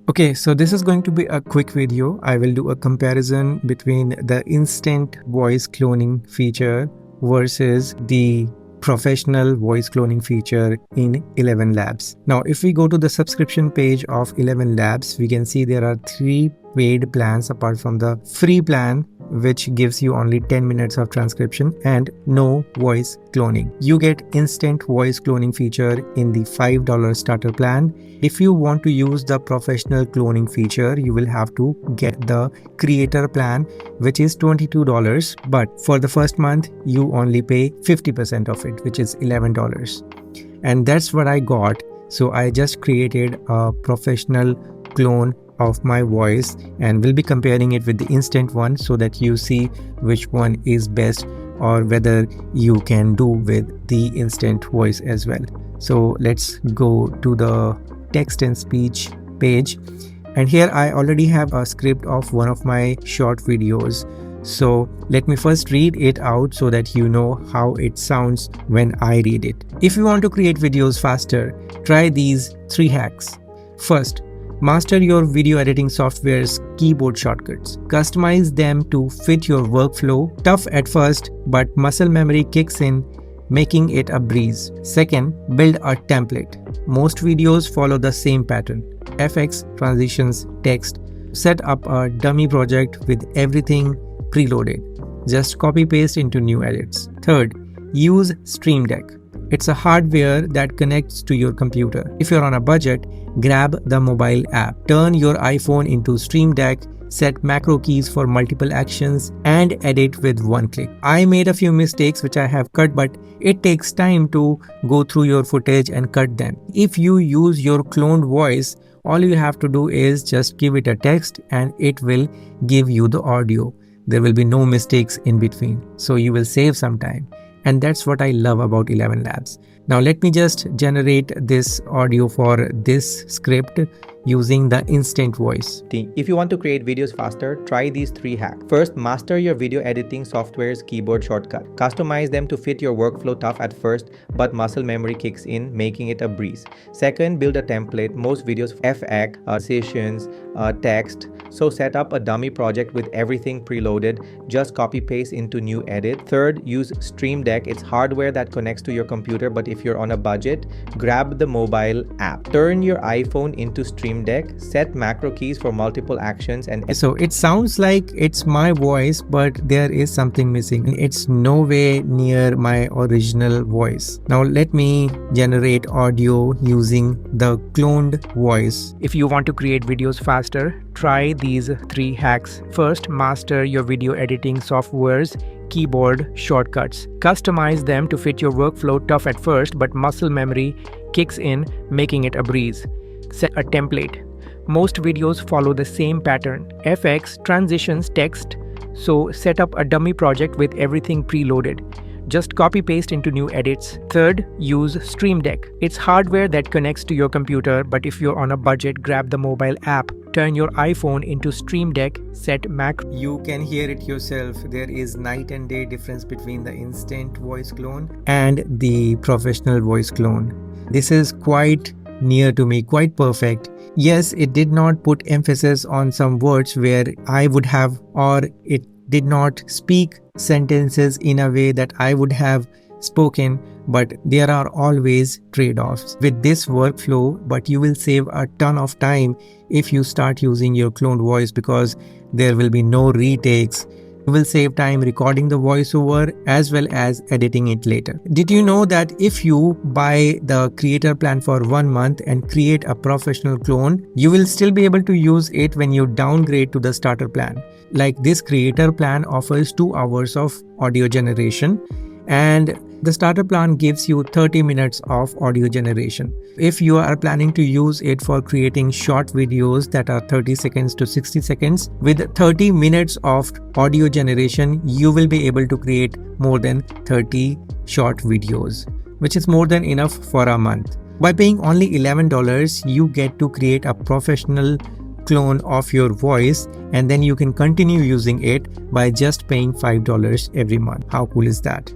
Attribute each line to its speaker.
Speaker 1: Okay, so this is going to be a quick video. I will do a comparison between the instant voice cloning feature versus the professional voice cloning feature in Elevenlabs. Now, if we go to the subscription page of Elevenlabs, we can see there are 3 paid plans apart from the free plan, which gives you only 10 minutes of transcription and no voice cloning. You get instant voice cloning feature in the $5 starter plan. If you want to use the professional cloning feature, you will have to get the creator plan, which is $22, but for the first month you only pay 50% of it, which is $11. And that's what I got. So I just created a professional clone of my voice and we'll be comparing it with the instant one so that you see which one is best or whether you can do with the instant voice as well. So let's go to the text and speech page, and here I already have a script of one of my short videos. So let me first read it out so that you know how it sounds when I read it. If you want to create videos faster, try these 3 hacks. First, master your video editing software's keyboard shortcuts. Customize them to fit your workflow. Tough at first, but muscle memory kicks in, making it a breeze. Second, build a template. Most videos follow the same pattern: FX, transitions, text. Set up a dummy project with everything preloaded. Just copy paste into new edits. Third, use Stream Deck. It's a hardware that connects to your computer. If you're on a budget, grab the mobile app. Turn your iPhone into Stream Deck, set macro keys for multiple actions, and edit with one click. I made a few mistakes which I have cut, but it takes time to go through your footage and cut them. If you use your cloned voice, all you have to do is just give it a text and it will give you the audio. There will be no mistakes in between, so you will save some time. And that's what I love about Elevenlabs. Now let me just generate this audio for this script using the instant voice.
Speaker 2: If you want to create videos faster, try these 3 hacks. First, master your video editing software's keyboard shortcut. Customize them to fit your workflow. Tough at first, but muscle memory kicks in, making it a breeze. Second, build a template. Most videos FX, sessions, text. So set up a dummy project with everything preloaded. Just copy paste into new edit. Third, use Stream Deck. It's hardware that connects to your computer, but if you're on a budget, grab the mobile app. Turn your iPhone into Stream Deck, set macro keys for multiple actions, and
Speaker 1: so it sounds like it's my voice, but there is something missing. It's no way near my original voice. Now let me generate audio using the cloned voice. If you want to create videos faster, try these 3 hacks. First, master your video editing software's keyboard shortcuts. Customize them to fit your workflow. Tough at first, but muscle memory kicks in, making it a breeze. Set a template. Most videos follow the same pattern: FX, transitions, text. So set up a dummy project with everything preloaded. Just copy paste into new edits. Third, use Stream Deck. It's hardware that connects to your computer, but if you're on a budget, grab the mobile app. Turn your iPhone into Stream Deck, set macro. You can hear it yourself. There is night and day difference between the instant voice clone and the professional voice clone. This is quite near to me, quite perfect. Yes, it did not put emphasis on some words where I would have, or it did not speak sentences in a way that I would have spoken, but there are always trade-offs with this workflow. But you will save a ton of time if you start using your cloned voice, because there will be no retakes. You will save time recording the voiceover as well as editing it later. Did you know that if you buy the creator plan for 1 month and create a professional clone, you will still be able to use it when you downgrade to the starter plan? Like, this creator plan offers 2 hours of audio generation, and the starter plan gives you 30 minutes of audio generation. If you are planning to use it for creating short videos that are 30 seconds to 60 seconds, with 30 minutes of audio generation, you will be able to create more than 30 short videos, which is more than enough for a month. By paying only $11, you get to create a professional clone of your voice, and then you can continue using it by just paying $5 every month. How cool is that?